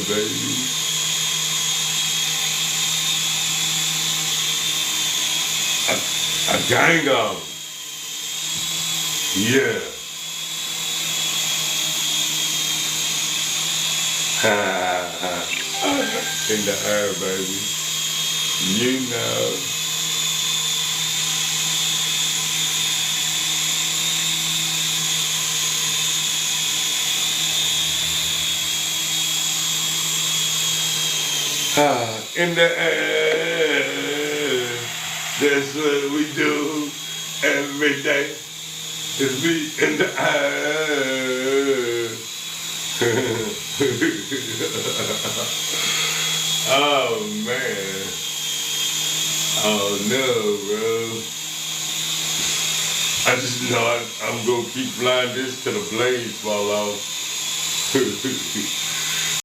baby. A Django. Yeah. In the air, baby. You know. In the air. That's what we do every day. Is be in the air. Oh man. Oh no, bro. I just know I'm gonna keep flying this till the blades fall off.